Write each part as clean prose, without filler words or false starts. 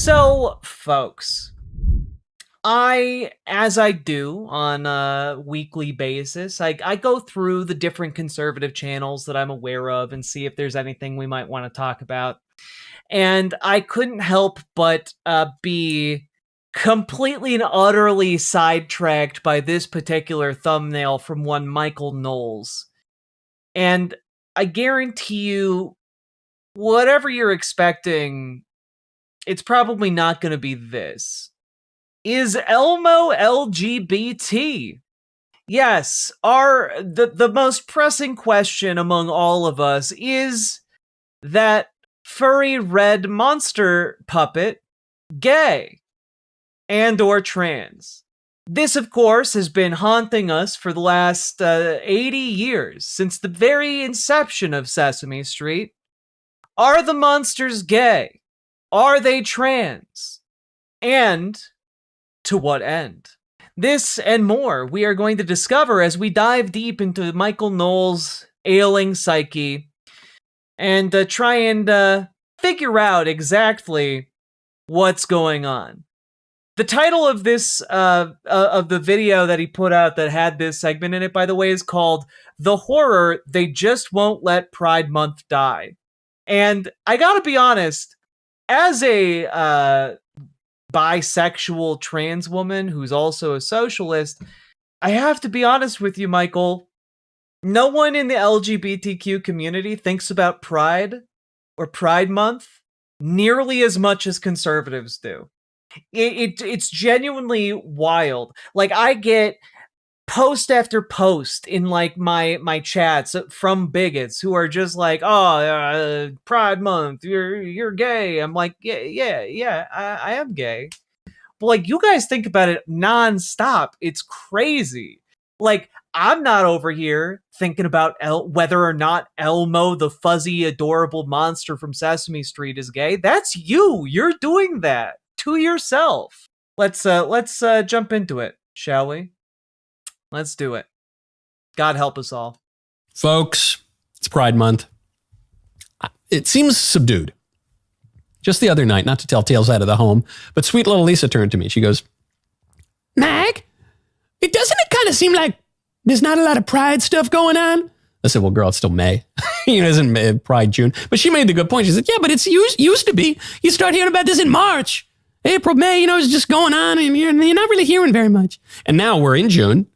So, folks, as I do on a weekly basis, I go through the different conservative channels that I'm aware of and see if there's anything we might want to talk about. And I couldn't help but be completely and utterly sidetracked by this particular thumbnail from one Michael Knowles. And I guarantee you, whatever you're expecting, it's probably not going to be this. Is Elmo LGBT? Yes, the most pressing question among all of us is that furry red monster puppet gay and or trans? This, of course, has been haunting us for the last 80 years, since the very inception of Sesame Street. Are the monsters gay? Are they trans? And to what end? This and more we are going to discover as we dive deep into Michael Knowles' ailing psyche and try and figure out exactly what's going on. The title of this, of the video that he put out that had this segment in it, by the way, is called "The Horror They Just Won't Let Pride Month Die." And I gotta be honest, as a bisexual trans woman who's also a socialist, I have to be honest with you, Michael. No one in the LGBTQ community thinks about Pride or Pride Month nearly as much as conservatives do. It's genuinely wild. Like, I get post after post in like my chats from bigots who are just like, "Oh, Pride Month, you're gay." I'm like, yeah, I am gay. But like, you guys think about it nonstop. It's crazy. Like, I'm not over here thinking about whether or not Elmo, the fuzzy, adorable monster from Sesame Street, is gay. That's you. You're doing that to yourself. Let's jump into it, shall we? Let's do it. God help us all. Folks, it's Pride Month. It seems subdued. Just the other night, not to tell tales out of the home, but sweet little Lisa turned to me. She goes, "Mag, doesn't it kind of seem like there's not a lot of Pride stuff going on?" I said, "Well, girl, it's still May. Isn't May, Pride June?" But she made the good point. She said, "Yeah, but it's used to be. You start hearing about this in March. April, May, it's just going on, and you're not really hearing very much." And now we're in June.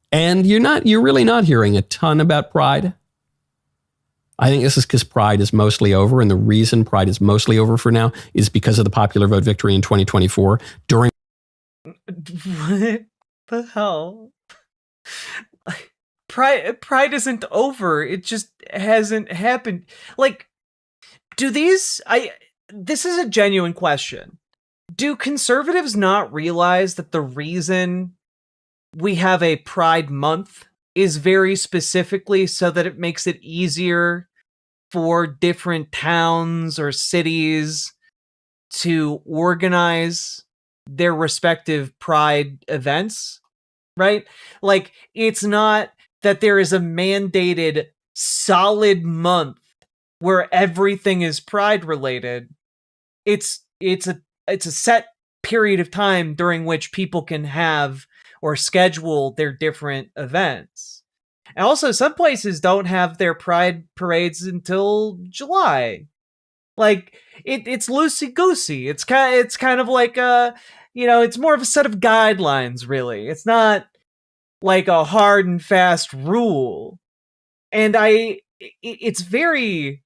And you're really not hearing a ton about Pride. I think this is because Pride is mostly over. And the reason Pride is mostly over for now is because of the popular vote victory in 2024 during. What the hell? Pride isn't over. It just hasn't happened. Like, this is a genuine question. Do conservatives not realize that the reason we have a Pride Month is very specifically so that it makes it easier for different towns or cities to organize their respective Pride events, right? Like, it's not that there is a mandated solid month where everything is Pride related. It's a set period of time during which people can have or schedule their different events. And also, some places don't have their Pride parades until July. Like, it's loosey-goosey. It's kind of like it's more of a set of guidelines, really. It's not like a hard and fast rule. And it's very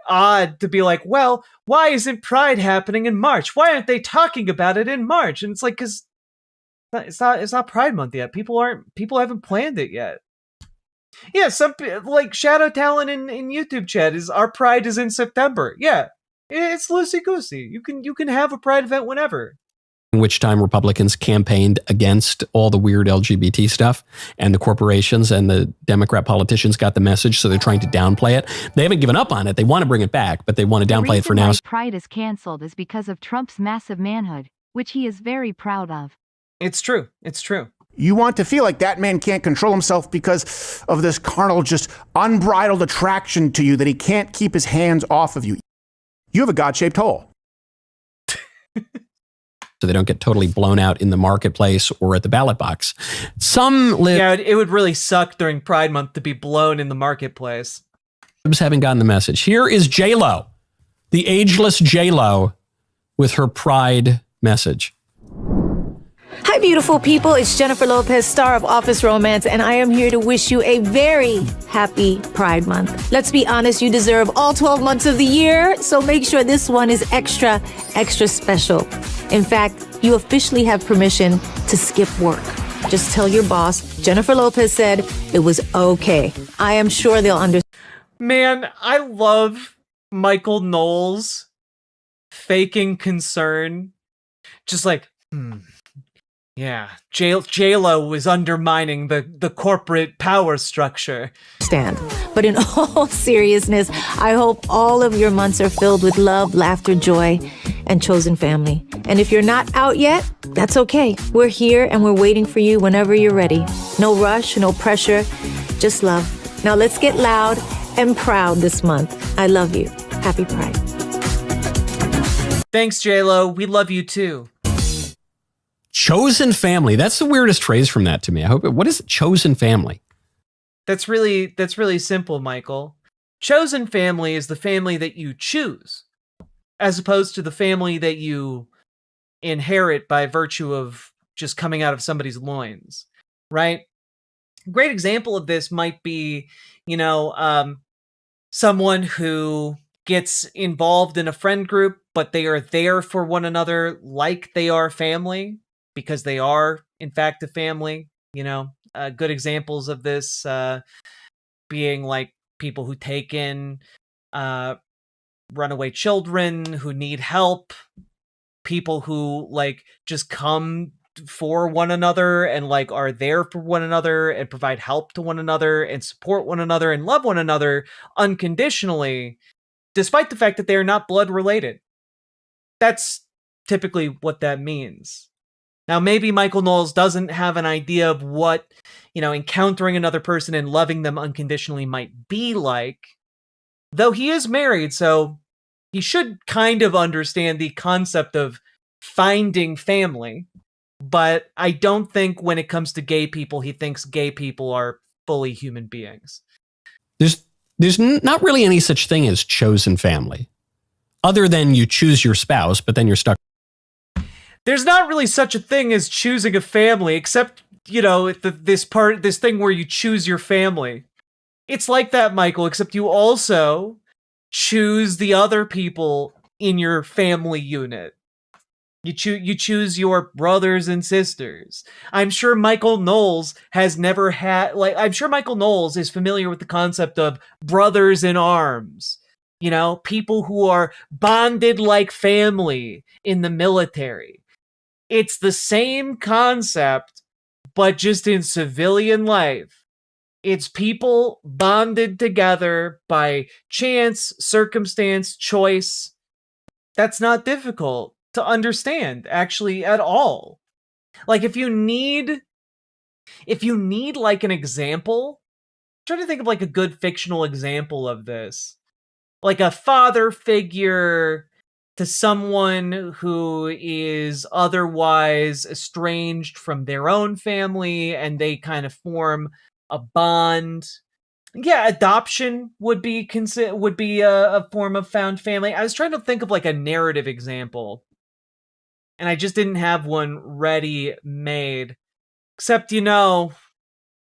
odd to be like, well, why isn't Pride happening in March? Why aren't they talking about it in March? And it's like, because it's not Pride Month yet. People haven't planned it yet. Yeah, some like Shadow Talon in YouTube chat is our Pride is in September. Yeah, it's loosey goosey. You can have a Pride event whenever. In which time Republicans campaigned against all the weird LGBT stuff, and the corporations and the Democrat politicians got the message, so they're trying to downplay it. They haven't given up on it. They want to bring it back, but they want to downplay it for now. The reason why Pride is canceled is because of Trump's massive manhood, which he is very proud of. It's true. It's true. You want to feel like that man can't control himself because of this carnal, just unbridled attraction to you that he can't keep his hands off of you. You have a God-shaped hole. so they don't get totally blown out in the marketplace or at the ballot box. Some libs Yeah, it would really suck during Pride Month to be blown in the marketplace. haven't gotten the message. Here is J-Lo, the ageless J-Lo, with her Pride message. Hi, beautiful people. It's Jennifer Lopez, star of Office Romance, and I am here to wish you a very happy Pride Month. Let's be honest, you deserve all 12 months of the year, so make sure this one is extra, extra special. In fact, you officially have permission to skip work. Just tell your boss, Jennifer Lopez said it was okay. I am sure they'll understand. Man, I love Michael Knowles faking concern. Just like, yeah, J-Lo was undermining the corporate power structure. But in all seriousness, I hope all of your months are filled with love, laughter, joy, and chosen family. And if you're not out yet, that's okay. We're here and we're waiting for you whenever you're ready. No rush, no pressure, just love. Now let's get loud and proud this month. I love you. Happy Pride. Thanks, J-Lo. We love you too. Chosen family. That's the weirdest phrase from that to me. What is chosen family? That's really simple, Michael. Chosen family is the family that you choose, as opposed to the family that you inherit by virtue of just coming out of somebody's loins, right? A great example of this might be, someone who gets involved in a friend group, but they are there for one another like they are family, because they are, in fact, a family. Good examples of this being like people who take in runaway children who need help, people who like just come for one another and like are there for one another and provide help to one another and support one another and love one another unconditionally, despite the fact that they are not blood related. That's typically what that means. Now, maybe Michael Knowles doesn't have an idea of what, encountering another person and loving them unconditionally might be like, though he is married, so he should kind of understand the concept of finding family. But I don't think when it comes to gay people, he thinks gay people are fully human beings. There's not really any such thing as chosen family, other than you choose your spouse, but then you're stuck. There's not really such a thing as choosing a family, except, this thing where you choose your family. It's like that, Michael, except you also choose the other people in your family unit. You choose your brothers and sisters. I'm sure Michael Knowles I'm sure Michael Knowles is familiar with the concept of brothers in arms. People who are bonded like family in the military. It's the same concept, but just in civilian life. It's people bonded together by chance, circumstance, choice. That's not difficult to understand, actually, at all. Like, if you need like an example, try to think of like a good fictional example of this. Like a father figure to someone who is otherwise estranged from their own family and they kind of form a bond. Yeah, adoption would be a form of found family. I was trying to think of like a narrative example, and I just didn't have one ready made. Except,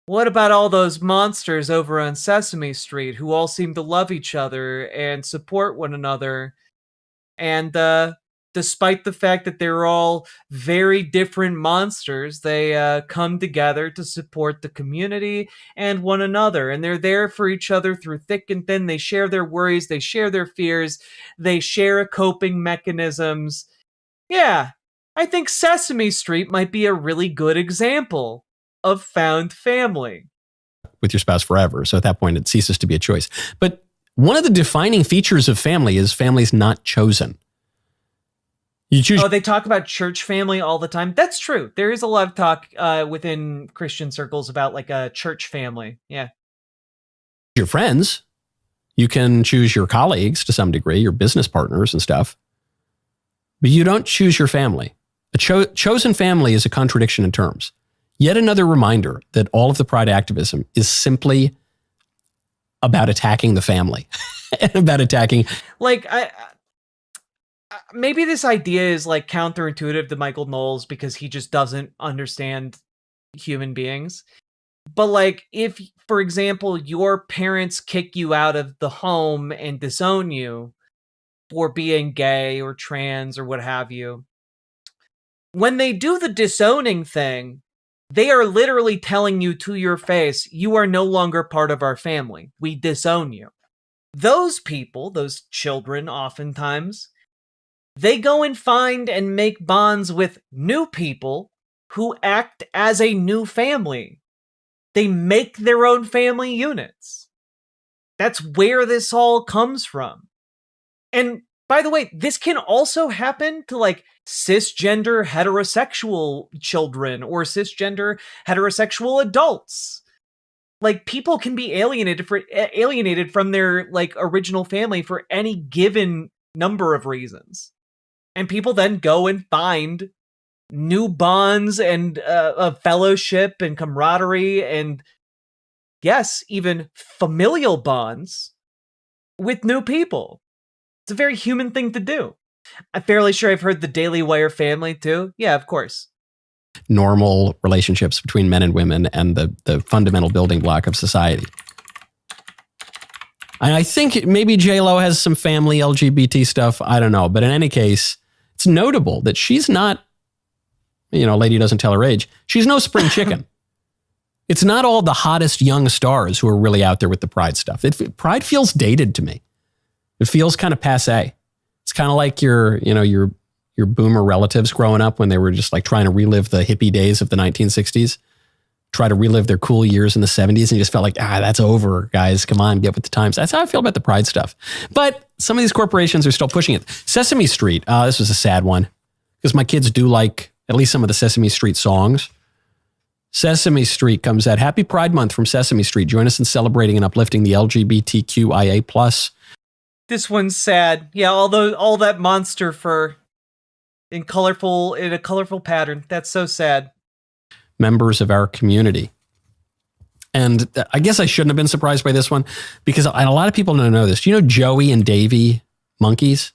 what about all those monsters over on Sesame Street who all seem to love each other and support one another? And despite the fact that they're all very different monsters, they come together to support the community and one another. And they're there for each other through thick and thin. They share their worries. They share their fears. They share coping mechanisms. Yeah, I think Sesame Street might be a really good example of found family. With your spouse forever. So at that point, it ceases to be a choice. But one of the defining features of family is family's not chosen. You choose. Oh, they talk about church family all the time. That's true. There is a lot of talk within Christian circles about like a church family. Yeah. Your friends. You can choose your colleagues to some degree, your business partners and stuff. but you don't choose your family. A chosen family is a contradiction in terms. Yet another reminder that all of the pride activism is simply about attacking the family and about attacking. Like, maybe this idea is like counterintuitive to Michael Knowles because he just doesn't understand human beings. But like, if, for example, your parents kick you out of the home and disown you for being gay or trans or what have you, when they do the disowning thing, they are literally telling you to your face, you are no longer part of our family. We disown you. Those people, those children oftentimes, they go and find and make bonds with new people who act as a new family. They make their own family units. That's where this all comes from. And by the way, this can also happen to like cisgender heterosexual children or cisgender heterosexual adults. Like, people can be alienated from their like original family for any given number of reasons. And people then go and find new bonds and a fellowship and camaraderie and, yes, even familial bonds with new people. It's a very human thing to do. I'm fairly sure I've heard the Daily Wire family too. Yeah, of course. Normal relationships between men and women and the fundamental building block of society. And I think maybe J-Lo has some family LGBT stuff. I don't know. But in any case, it's notable that she's not, lady doesn't tell her age. She's no spring chicken. It's not all the hottest young stars who are really out there with the pride stuff. Pride feels dated to me. It feels kind of passé. It's kind of like your boomer relatives growing up when they were just like trying to relive the hippie days of the 1960s, try to relive their cool years in the 70s, and you just felt like, that's over, guys. Come on, get with the times. That's how I feel about the pride stuff. But some of these corporations are still pushing it. Sesame Street, this was a sad one because my kids do like at least some of the Sesame Street songs. Sesame Street comes out. Happy Pride Month from Sesame Street. Join us in celebrating and uplifting the LGBTQIA+. This one's sad. Yeah, all that monster fur in a colorful pattern. That's so sad. Members of our community. And I guess I shouldn't have been surprised by this one because a lot of people don't know this. Do you know Joey and Davy monkeys?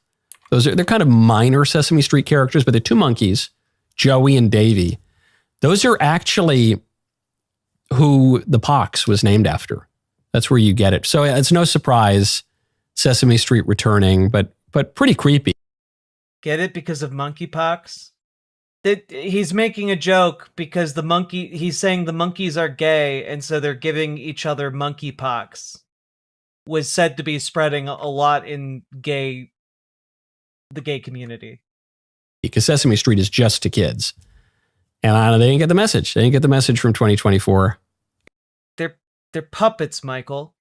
They're kind of minor Sesame Street characters, but they're two monkeys, Joey and Davy. Those are actually who the pox was named after. That's where you get it. So it's no surprise Sesame Street returning, but pretty creepy. Get it? Because of monkeypox? He's making a joke because he's saying the monkeys are gay, and so they're giving each other monkeypox. Was said to be spreading a lot in the gay community. Because Sesame Street is just to kids. And they didn't get the message. They didn't get the message from 2024. They're puppets, Michael.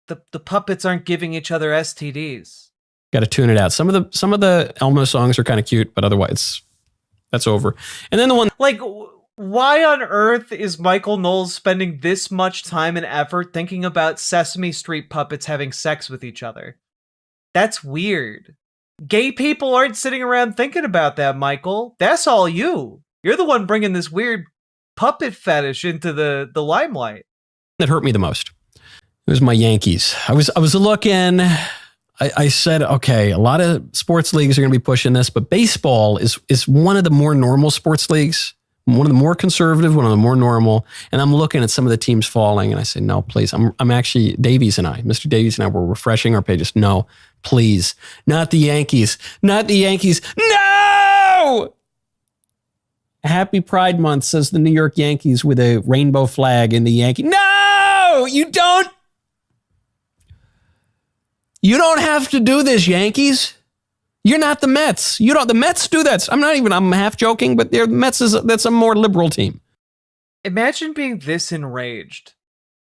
The puppets aren't giving each other STDs. Got to tune it out. Some of the Elmo songs are kind of cute, but otherwise, that's over. And then the one like, why on earth is Michael Knowles spending this much time and effort thinking about Sesame Street puppets having sex with each other? That's weird. Gay people aren't sitting around thinking about that, Michael. That's all you. You're the one bringing this weird puppet fetish into the limelight. That hurt me the most. It was my Yankees. I was looking. I said, okay, a lot of sports leagues are going to be pushing this, but baseball is one of the more normal sports leagues, one of the more conservative, one of the more normal. And I'm looking at some of the teams falling, and I say, no, please. I'm actually, Mr. Davies and I were refreshing our pages. No, please. Not the Yankees. Not the Yankees. No! Happy Pride Month, says the New York Yankees with a rainbow flag in the Yankee. No! You don't have to do this, Yankees. You're not the Mets. The Mets do that. I'm half joking, but the Mets that's a more liberal team. Imagine being this enraged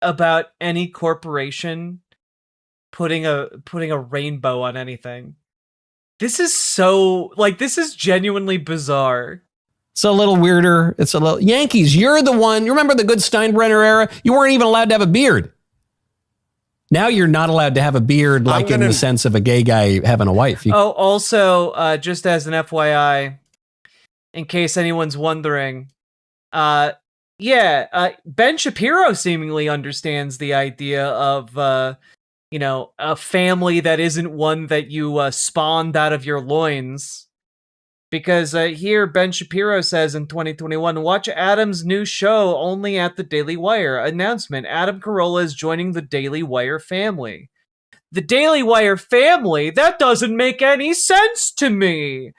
about any corporation putting a rainbow on anything. This is genuinely bizarre. It's a little weirder. Yankees, you're the one. You remember the good Steinbrenner era? You weren't even allowed to have a beard. Now you're not allowed to have a beard, like in the sense of a gay guy having a wife. Also, just as an FYI, in case anyone's wondering, Ben Shapiro seemingly understands the idea of, a family that isn't one that you spawned out of your loins. Because here, Ben Shapiro says in 2021, watch Adam's new show only at the Daily Wire. Announcement, Adam Carolla is joining the Daily Wire family. The Daily Wire family? That doesn't make any sense to me.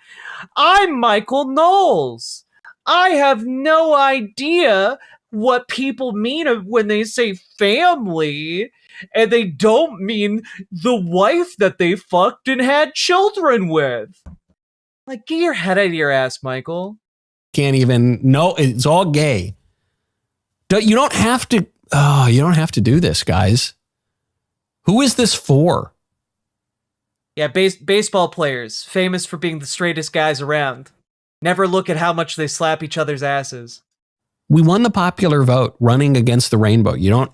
I'm Michael Knowles. I have no idea what people mean when they say family, and they don't mean the wife that they fucked and had children with. Like, get your head out of your ass, Michael. Can't even, no, it's all gay. You don't have to do this, guys. Who is this for? Yeah, baseball players, famous for being the straightest guys around. Never look at how much they slap each other's asses. We won the popular vote running against the rainbow. You don't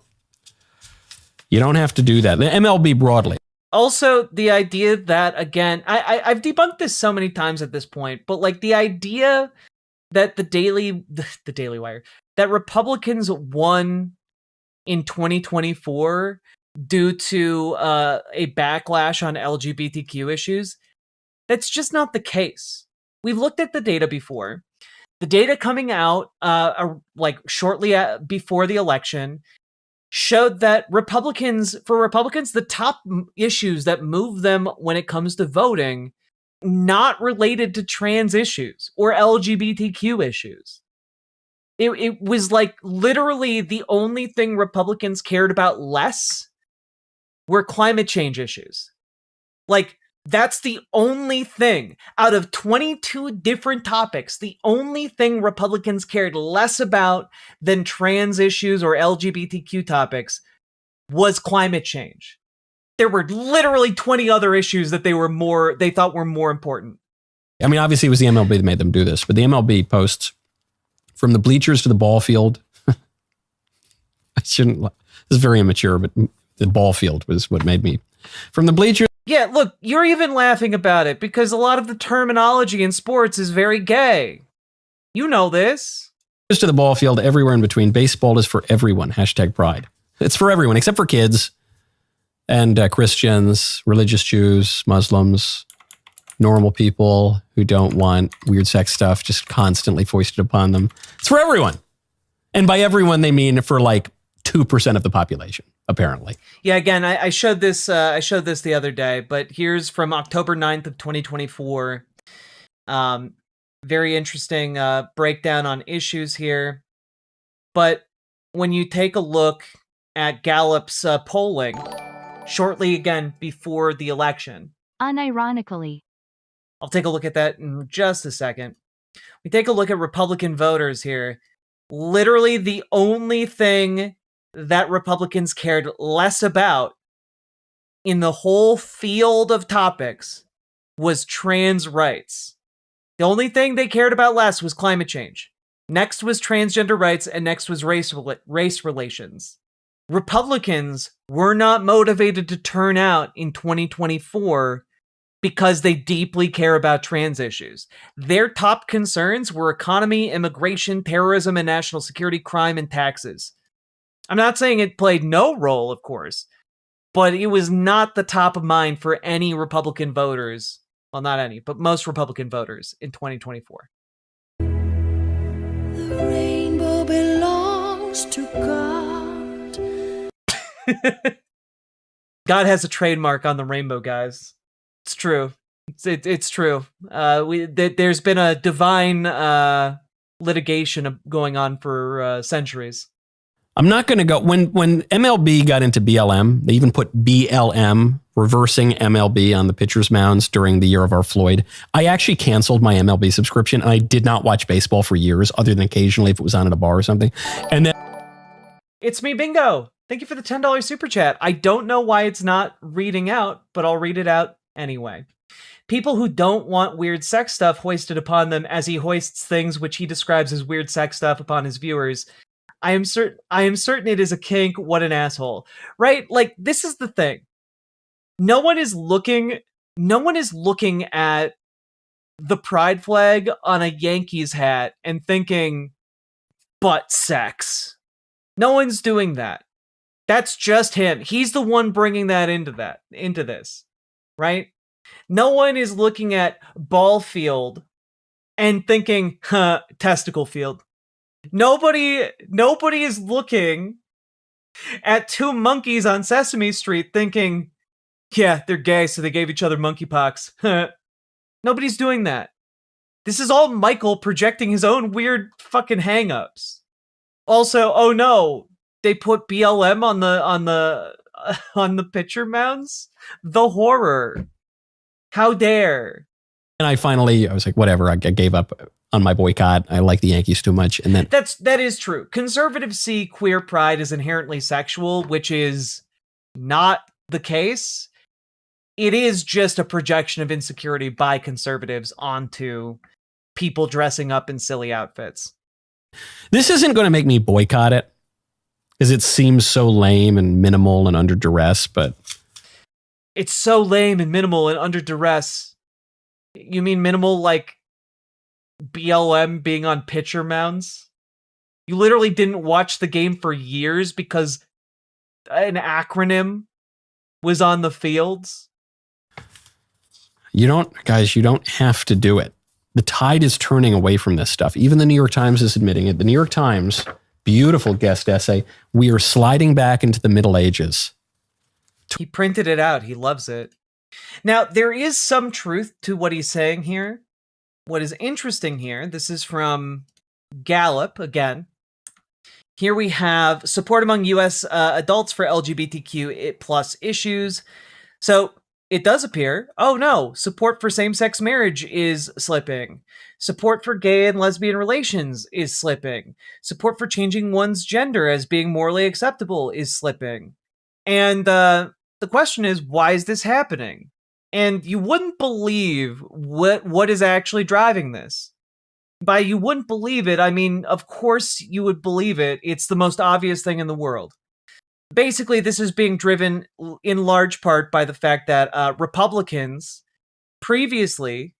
have to do that. The MLB broadly. Also, the idea that, again, I've debunked this so many times at this point, but like the idea that the Daily Wire, that Republicans won in 2024 due to a backlash on LGBTQ issues, that's just not the case. We've looked at the data before. The data coming out shortly before the election showed that Republicans, the top issues that move them when it comes to voting, not related to trans issues or LGBTQ issues. It was like literally the only thing Republicans cared about less were climate change issues. Like, that's the only thing out of 22 different topics, the only thing Republicans cared less about than trans issues or LGBTQ topics was climate change. There were literally 20 other issues that they thought were more important. I mean, obviously it was the MLB that made them do this, but the MLB posts from the bleachers to the ball field. This is very immature, but the ball field was what made me. From the bleachers. Yeah, look, you're even laughing about it because a lot of the terminology in sports is very gay. You know this. To the ball field, everywhere in between. Baseball is for everyone. #pride. It's for everyone, except for kids and Christians, religious Jews, Muslims, normal people who don't want weird sex stuff just constantly foisted upon them. It's for everyone. And by everyone, they mean for like 2% of the population, apparently. Yeah, again, I showed this the other day, but here's from October 9th of 2024. Very interesting breakdown on issues here. But when you take a look at Gallup's polling, shortly again before the election. Unironically. I'll take a look at that in just a second. We take a look at Republican voters here. Literally the only thing that Republicans cared less about in the whole field of topics was trans rights. The only thing they cared about less was climate change. Next was transgender rights, and next was race relations. Republicans were not motivated to turn out in 2024 because they deeply care about trans issues. Their top concerns were economy, immigration, terrorism, and national security, crime, and taxes. I'm not saying it played no role, of course, but it was not the top of mind for any Republican voters. Well, not any, but most Republican voters in 2024. The rainbow belongs to God. God has a trademark on the rainbow, guys. It's true. It's true. There's been a divine litigation going on for centuries. I'm not going to go. When MLB got into BLM, they even put BLM, reversing MLB, on the pitcher's mounds during the year of our Floyd. I actually canceled my MLB subscription. I did not watch baseball for years, other than occasionally if it was on at a bar or something. And then it's me, Bingo. Thank you for the $10 super chat. I don't know why it's not reading out, but I'll read it out anyway. People who don't want weird sex stuff hoisted upon them as he hoists things which he describes as weird sex stuff upon his viewers. I am certain it is a kink. What an asshole. Right? Like, this is the thing. No one is looking at the pride flag on a Yankees hat and thinking butt sex. No one's doing that. That's just him. He's the one bringing that into this, right? No one is looking at ball field and thinking, testicle field. Nobody is looking at two monkeys on Sesame Street thinking, yeah, they're gay, so they gave each other monkeypox. Nobody's doing that. This is all Michael projecting his own weird fucking hang-ups. Also, oh no, they put BLM on the pitcher mounds? The horror. How dare. And I was like, whatever, I gave up on my boycott. I like the Yankees too much. And then that is true. Conservatives see queer pride as inherently sexual, which is not the case. It is just a projection of insecurity by conservatives onto people dressing up in silly outfits. This isn't going to make me boycott it because it seems so lame and minimal and under duress, but it's so lame and minimal and under duress. You mean minimal like BLM being on pitcher mounds? You literally didn't watch the game for years because an acronym was on the fields? You don't have to do it. The tide is turning away from this stuff. Even the New York Times is admitting it. The New York Times, beautiful guest essay, we are sliding back into the Middle Ages. He printed it out. He loves it. Now, there is some truth to what he's saying here. What is interesting here, this is from Gallup again. Here we have support among U.S. Adults for LGBTQ plus issues. So it does appear, oh no, support for same-sex marriage is slipping. Support for gay and lesbian relations is slipping. Support for changing one's gender as being morally acceptable is slipping. And the question is, why is this happening? And you wouldn't believe what is actually driving this. By you wouldn't believe it, I mean, of course you would believe it. It's the most obvious thing in the world. Basically, this is being driven in large part by the fact that Republicans previously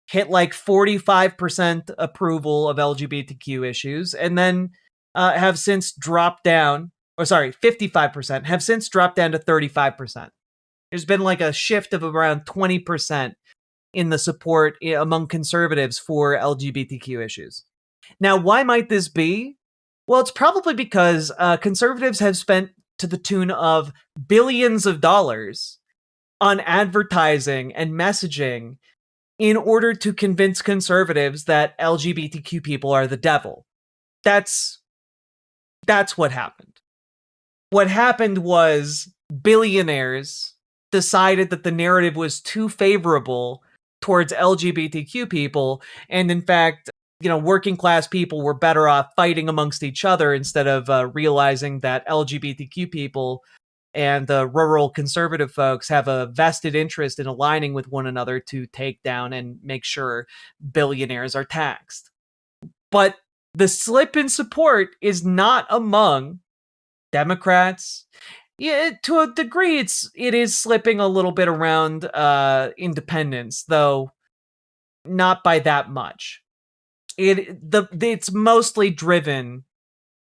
hit like 45% approval of LGBTQ issues and then have since dropped down, 55%, have since dropped down to 35%. There's been like a shift of around 20% in the support among conservatives for LGBTQ issues. Now, why might this be? Well, it's probably because conservatives have spent to the tune of billions of dollars on advertising and messaging in order to convince conservatives that LGBTQ people are the devil. That's what happened. What happened was billionaires decided that the narrative was too favorable towards LGBTQ people, and in fact, working class people were better off fighting amongst each other instead of realizing that LGBTQ people and rural conservative folks have a vested interest in aligning with one another to take down and make sure billionaires are taxed. But the slip in support is not among Democrats. Yeah, to a degree, it is slipping a little bit around independents, though not by that much. It's mostly driven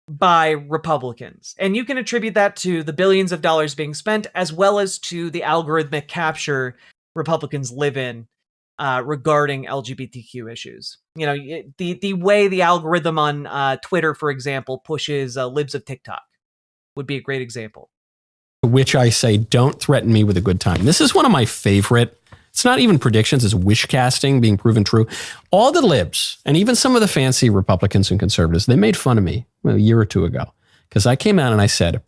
by Republicans, and you can attribute that to the billions of dollars being spent, as well as to the algorithmic capture Republicans live in regarding LGBTQ issues. The way the algorithm on Twitter, for example, pushes libs of TikTok would be a great example. Which I say, don't threaten me with a good time. This is one of my favorite. It's not even predictions, it's wish casting being proven true. All the libs, and even some of the fancy Republicans and conservatives, they made fun of me a year or two ago because I came out and I said,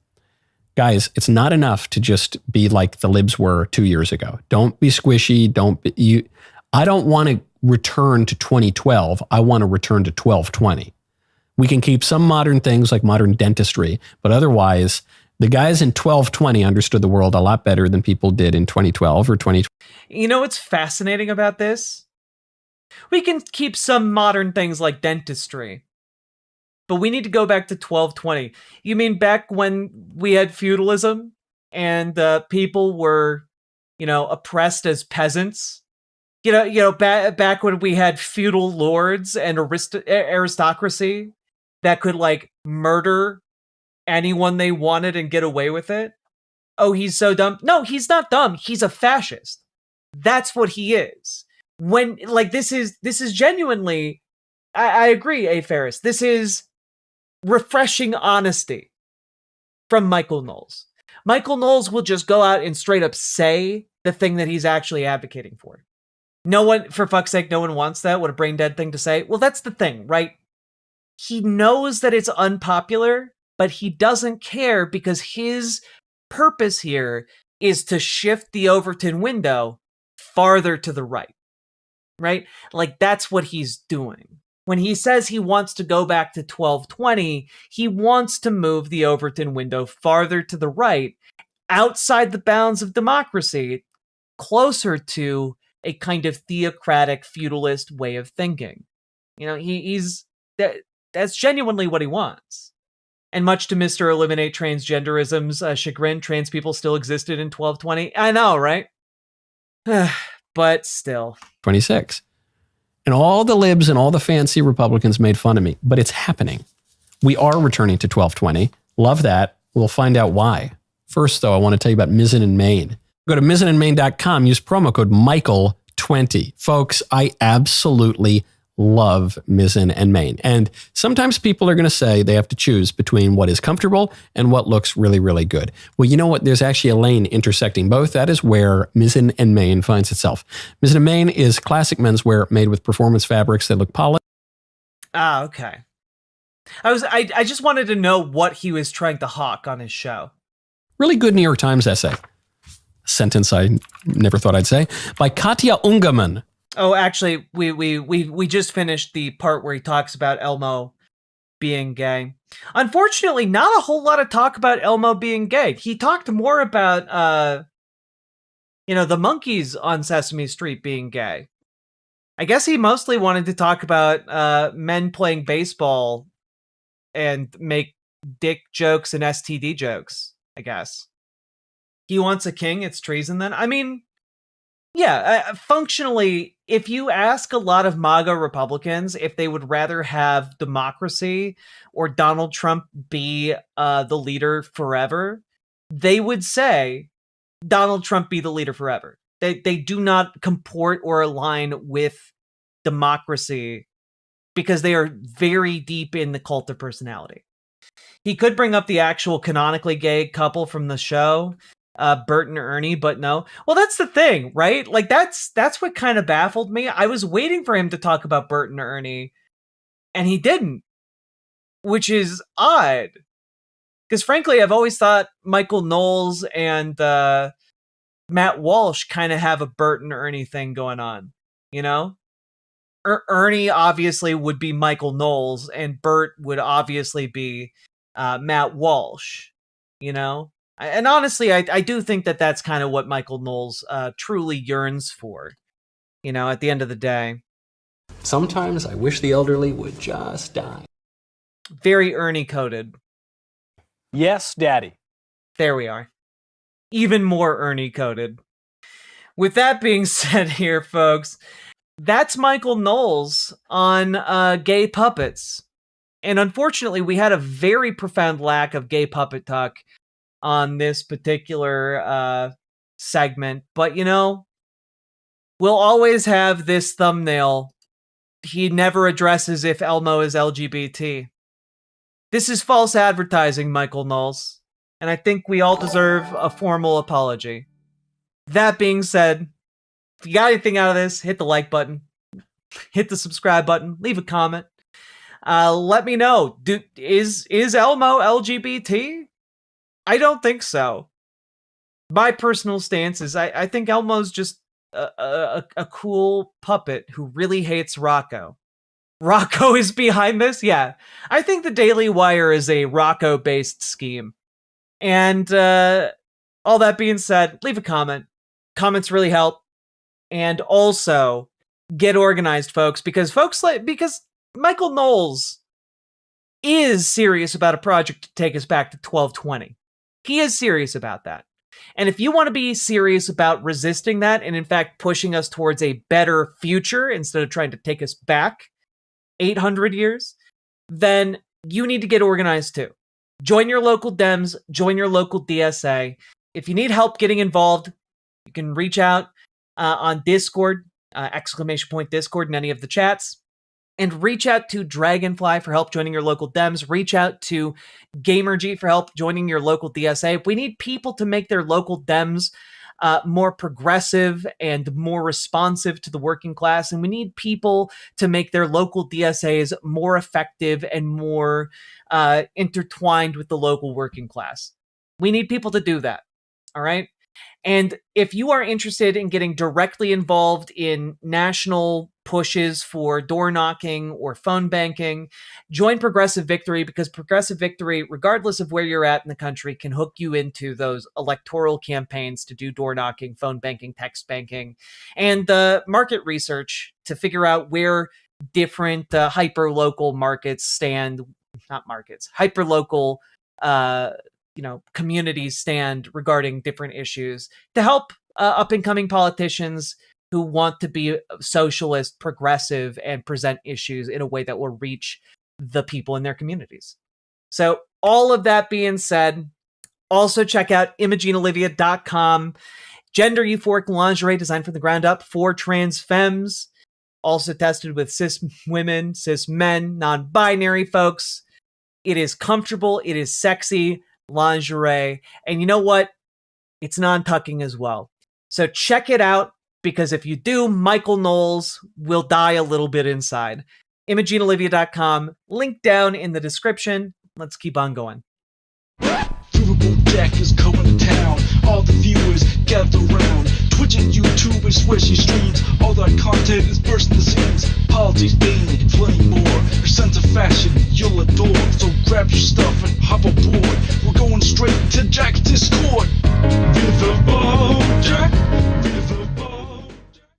guys, it's not enough to just be like the libs were 2 years ago. Don't be squishy. I don't want to return to 2012. I want to return to 1220. We can keep some modern things like modern dentistry, but otherwise, the guys in 1220 understood the world a lot better than people did in 2012 or 2020. You know what's fascinating about this? We can keep some modern things like dentistry. but we need to go back to 1220. You mean back when we had feudalism and people were, oppressed as peasants? Back when we had feudal lords and aristocracy that could like murder anyone they wanted and get away with it. Oh, he's so dumb. No, he's not dumb. He's a fascist. That's what he is. When like this is genuinely, I agree, A. Ferris. This is refreshing honesty from Michael Knowles. Michael Knowles will just go out and straight up say the thing that he's actually advocating for. No one, for fuck's sake, no one wants that. What a brain dead thing to say. Well, that's the thing, right? He knows that it's unpopular, but he doesn't care because his purpose here is to shift the Overton window farther to the right, right? Like that's what he's doing. When he says he wants to go back to 1220, he wants to move the Overton window farther to the right, outside the bounds of democracy, closer to a kind of theocratic feudalist way of thinking. That's genuinely what he wants. And much to Mr. Eliminate Transgenderism's chagrin, trans people still existed in 1220. I know, right? But still. 26. And all the libs and all the fancy Republicans made fun of me, but it's happening. We are returning to 1220. Love that. We'll find out why. First, though, I want to tell you about Mizzen in Maine. Go to mizzenandmaine.com, use promo code Michael20. Folks, I absolutely love Mizzen and Maine. And sometimes people are going to say they have to choose between what is comfortable and what looks really, really good. Well, you know what? There's actually a lane intersecting both. That is where Mizzen and Maine finds itself. Mizzen and Maine is classic menswear made with performance fabrics that look polished. Ah, okay. I just wanted to know what he was trying to hawk on his show. Really good New York Times essay. Sentence I never thought I'd say, by Katja Ungerman. Oh, actually, we just finished the part where he talks about Elmo being gay. Unfortunately, not a whole lot of talk about Elmo being gay. He talked more about the monkeys on Sesame Street being gay. I guess he mostly wanted to talk about men playing baseball and make dick jokes and STD jokes, I guess. He wants a king, it's treason then? I mean, yeah, functionally, if you ask a lot of MAGA Republicans if they would rather have democracy or Donald Trump be the leader forever, they would say Donald Trump be the leader forever. They do not comport or align with democracy because they are very deep in the cult of personality. He could bring up the actual canonically gay couple from the show, Bert and Ernie, but no. Well, that's the thing, right? Like that's what kind of baffled me. I was waiting for him to talk about Bert and Ernie, and he didn't, which is odd. Because frankly, I've always thought Michael Knowles and Matt Walsh kind of have a Bert and Ernie thing going on, Ernie obviously would be Michael Knowles, and Bert would obviously be Matt Walsh, And honestly, I do think that that's kind of what Michael Knowles truly yearns for, at the end of the day. Sometimes I wish the elderly would just die. Very Ernie coded. Yes, Daddy. There we are. Even more Ernie coded. With that being said here, folks, that's Michael Knowles on gay puppets. And unfortunately, we had a very profound lack of gay puppet talk on this particular segment. But, we'll always have this thumbnail. He never addresses if Elmo is LGBT. This is false advertising, Michael Knowles. And I think we all deserve a formal apology. That being said, if you got anything out of this, hit the like button. Hit the subscribe button. Leave a comment. Let me know. Is Elmo LGBT? I don't think so. My personal stance is I think Elmo's just a cool puppet who really hates Rocco. Rocco is behind this? Yeah. I think the Daily Wire is a Rocco-based scheme. And all that being said, leave a comment. Comments really help. And also, get organized, folks, because Michael Knowles is serious about a project to take us back to 1220. He is serious about that. And if you want to be serious about resisting that and in fact pushing us towards a better future instead of trying to take us back 800 years, then you need to get organized too. Join your local Dems, join your local DSA. If you need help getting involved, you can reach out on Discord, !Discord in any of the chats, and reach out to Dragonfly for help joining your local Dems. Reach out to GamerG for help joining your local DSA. We need people to make their local Dems more progressive and more responsive to the working class. And we need people to make their local DSAs more effective and more intertwined with the local working class. We need people to do that. All right. And if you are interested in getting directly involved in national pushes for door knocking or phone banking, join Progressive Victory, because Progressive Victory, regardless of where you're at in the country, can hook you into those electoral campaigns to do door knocking, phone banking, text banking, and market research to figure out where different hyper-local markets stand, not markets, hyper-local communities stand regarding different issues to help up-and-coming politicians who want to be socialist, progressive, and present issues in a way that will reach the people in their communities. So all of that being said, also check out ImogeneOlivia.com. Gender euphoric lingerie designed from the ground up for trans femmes. Also tested with cis women, cis men, non-binary folks. It is comfortable. It is sexy lingerie. And you know what? It's non-tucking as well. So check it out, because if you do, Michael Knowles will die a little bit inside. ImogeneOlivia.com, link down in the description. Let's keep on going. Riverboat Jack is coming to town. All the viewers gather round. Twitch and YouTube and Sesame Street. All that content is bursting the scenes. Politics, being plenty more. Your sense of fashion you'll adore. So grab your stuff and hop aboard. We're going straight to Jack's Discord.